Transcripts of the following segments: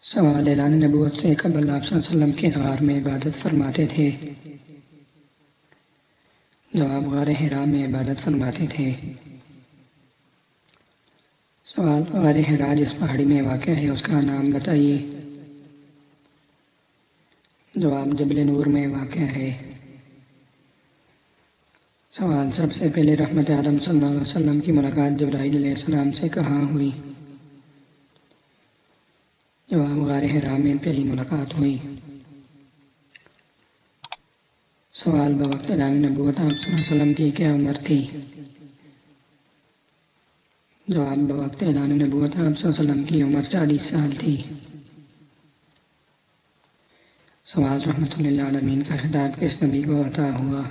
سوال اعلان نبوت سے قبل آپ صلی اللہ علیہ وسلم کس غار میں عبادت فرماتے تھے؟ جواب: غار حرا میں عبادت فرماتے تھے۔ سوال: غار حرا جس پہاڑی میں واقع ہے اس کا نام بتائیے۔ جواب: جبل نور میں واقع ہے۔ سوال: سب سے پہلے رحمت عالم صلی اللہ علیہ وسلم کی ملاقات جبرائیل علیہ السلام سے کہاں ہوئی؟ جواب: غار حرا میں پہلی ملاقات ہوئی۔ سوال: بوقت اعلان نبوت آپ صلی اللہ علیہ وسلم کی کیا عمر تھی؟ جواب: بوقت اعلان نبوت آپ صلی اللہ علیہ وسلم کی عمر 40 سال تھی۔ سوال: رحمت للعالمین کا خطاب کس نبی کو عطا ہوا؟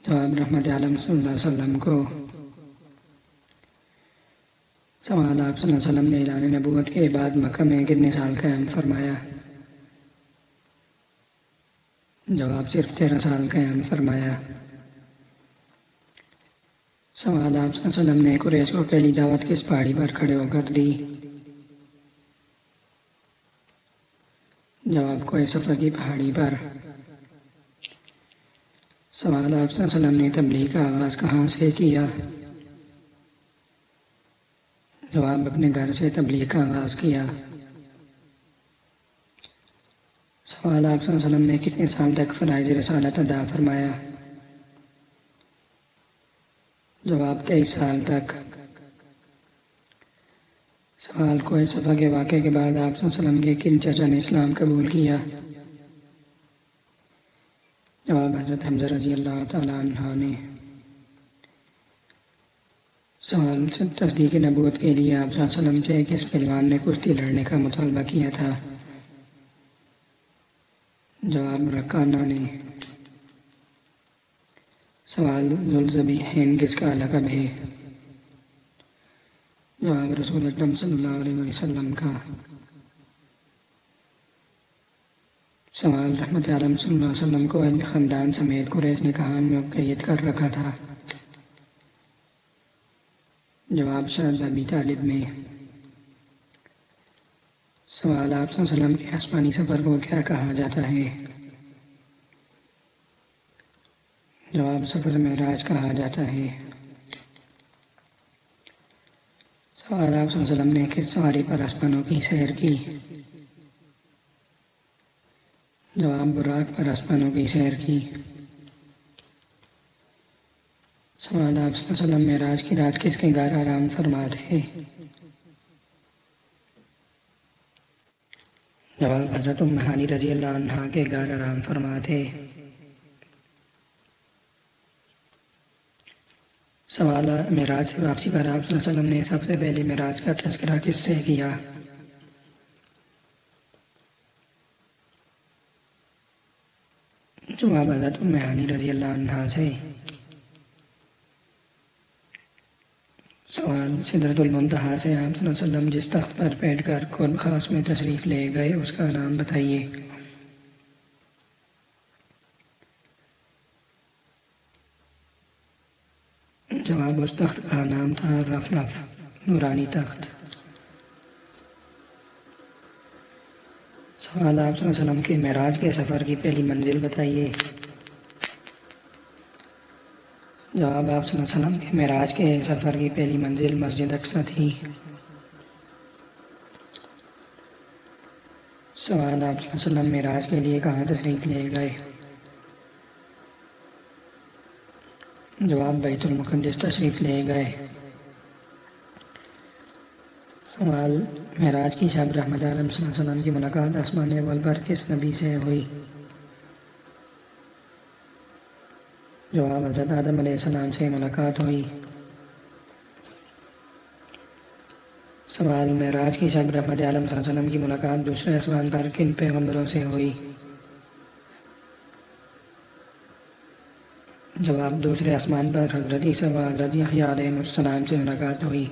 جواب: رحمت عالم صلی اللہ علیہ وسلم کو۔ سوال: آپ صلی اللہ علیہ وسلم نے اعلان نبوت کے بعد مکہ میں کتنے سال قیام فرمایا؟ جواب: صرف 13 سال قیام فرمایا۔ سوال: آپ صلی اللہ علیہ وسلم نے قریش کو پہلی دعوت کس پہاڑی پر کھڑے ہو کر دی؟ جواب: کوہ صفا کی پہاڑی پر۔ سوال: آپ صلی اللہ علیہ وسلم نے تبلیغ کا آغاز کہاں سے کیا؟ جواب: اپنے گھر سے تبلیغ کا آغاز کیا۔ سوال: آپ صلی اللہ علیہ وسلم نے کتنے سال تک فرائض رسالت ادا فرمایا؟ جواب: 23 سال تک۔ سوال: کوہ صفا کے واقعے کے بعد آپ صلی اللہ علیہ وسلم کے کن چچا نے اسلام قبول کیا؟ جواب: حضرت حمزہ رضی اللہ تعالیٰ عنہ نے۔ سوال: تصدیق نبوت کے لیے آپ صلی اللہ علیہ وسلم سے کس پہلوان نے کشتی لڑنے کا مطالبہ کیا تھا؟ جواب: رکانہ نے۔ سوال: ذوالذبیحین کس کا لقب ہے؟ جواب: رسول اکرم صلی اللہ علیہ وسلم کا۔ سوال: رحمت عالم صلی اللہ علیہ وسلم کو اہل خاندان سمیت قریش نے کہاں مقید کر رکھا تھا؟ جواب: شہر ابی طالب میں۔ سوال: آپ صلی اللہ علیہ وسلم کے آسمانی سفر کو کیا کہا جاتا ہے؟ جواب: سفر معراج کہا جاتا ہے۔ سوال: آپ صلی اللہ علیہ وسلم نے کس سواری پر آسمانوں کی سیر کی؟ جواب: براق پر آسمانوں کی سیر کی۔ سوال: آپ صلی اللہ علیہ وسلم معراج کی رات کس کے گھر آرام فرما تھے؟ جواب: حضرت ام ہانی رضی اللہ عنہا کے گھر آرام فرما تھے۔ سوال: معراج سے واپسی پر آپ صلی اللہ علیہ وسلم نے سب سے پہلے معراج کا تذکرہ کس سے کیا؟ جواب: حضرت ام ہانی رضی اللہ عنہا سے۔ سوال: سدرۃ المنتہا سے آپ صلی اللہ علیہ وسلم جس تخت پر بیٹھ کر قرب خاص میں تشریف لے گئے اس کا نام بتائیے۔ جواب: اس تخت کا نام تھا رفرف، نورانی تخت۔ سوال: آپ صلی اللہ علیہ وسلم کے معراج کے سفر کی پہلی منزل بتائیے۔ جواب: آپ صلی اللہ علیہ وسلم کے معراج کے سفر کی پہلی منزل مسجد اقصی تھی۔ سوال: آپ صلی اللہ علیہ وسلم معراج کے لیے کہاں تشریف لے گئے؟ جواب: بیت المقدس تشریف لے گئے۔ سوال: معراج کی شب رحمت عالم صلی اللہ علیہ وسلم کی ملاقات آسمان اول پر کس نبی سے ہوئی؟ جواب: حضرت آدم علیہ السلام سے ملاقات ہوئی۔ سوال: معراج کی شب رحمت عالم صلی اللہ علیہ وسلم کی ملاقات دوسرے آسمان پر کن پیغمبروں سے ہوئی؟ جواب: دوسرے آسمان پر حضرت عیسیٰ و حضرت یحییٰ علیہ السلام سے ملاقات ہوئی۔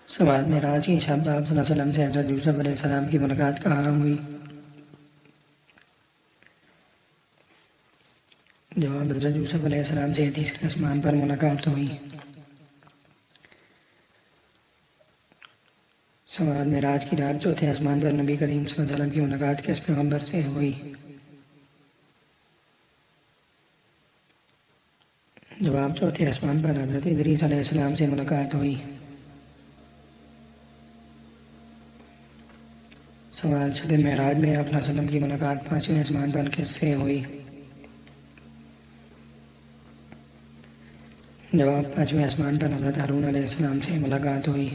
سوال: معراج کی شب آپ صلی اللہ علیہ وسلم سے حضرت یوسف علیہ السلام کی ملاقات کہاں ہوئی؟ جواب: حضرت یوسف علیہ السلام سے تیسرے آسمان پر ملاقات ہوئی۔ سوال معراج کی رات چوتھے آسمان پر نبی کریم صلی اللہ علیہ وسلم کی ملاقات کس پیغمبر سے ہوئی؟ جواب چوتھے آسمان پر حضرت ادریس علیہ السلام سے ملاقات ہوئی۔ سوال شب معراج میں آپ صلی اللہ علیہ وسلم کی ملاقات پانچویں آسمان پر کس سے ہوئی؟ جواب پانچویں آسمان پر حضرت ہارون علیہ السلام سے ملاقات ہوئی۔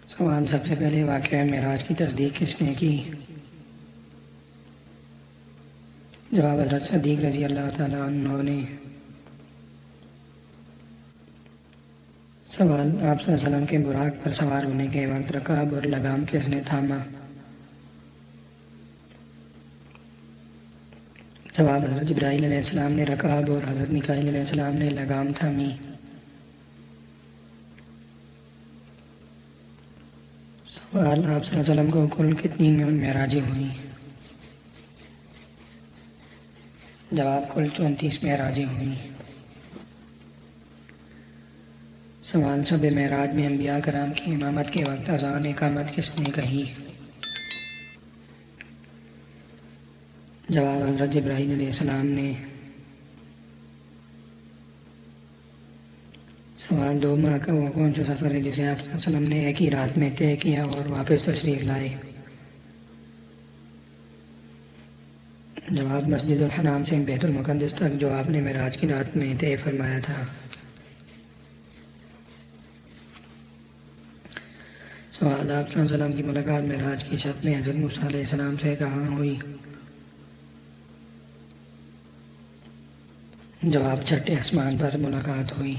سوال سب سے پہلے واقعہ معراج کی تصدیق کس نے کی؟ جواب حضرت صدیق رضی اللہ تعالیٰ عنہ نے۔ سوال آپ صلی اللہ علیہ وسلم کے براق پر سوار ہونے کے وقت رکاب اور لگام کس نے تھاما؟ جواب حضرت جبرائیل علیہ السلام نے رکاب اور حضرت میکائیل علیہ السلام نے لگام تھامی۔ سوال آپ صلی اللہ علیہ وسلم کو کل کتنی معراجیں ہوئیں؟ جواب کل 34 معراجیں ہوئیں۔ سوال شب معراج میں انبیاء کرام کی امامت کے وقت اذان اقامت کس نے کہی؟ جواب حضرت جبرائیل علیہ السلام نے۔ سوال 2 ماہ کا وہ کون سا سفر ہے جسے آپ صلی اللہ علیہ وسلم نے ایک ہی رات میں طے کیا اور واپس تشریف لائے؟ جواب مسجد الحرام سے بیت المقدس تک جو آپ نے معراج کی رات میں طے فرمایا تھا۔ سوال آپ صلی اللہ علیہ وسلم کی ملاقات معراج کی شب میں حضرت موسیٰ علیہ السلام سے کہاں ہوئی؟ جواب چھٹے آسمان پر ملاقات ہوئی۔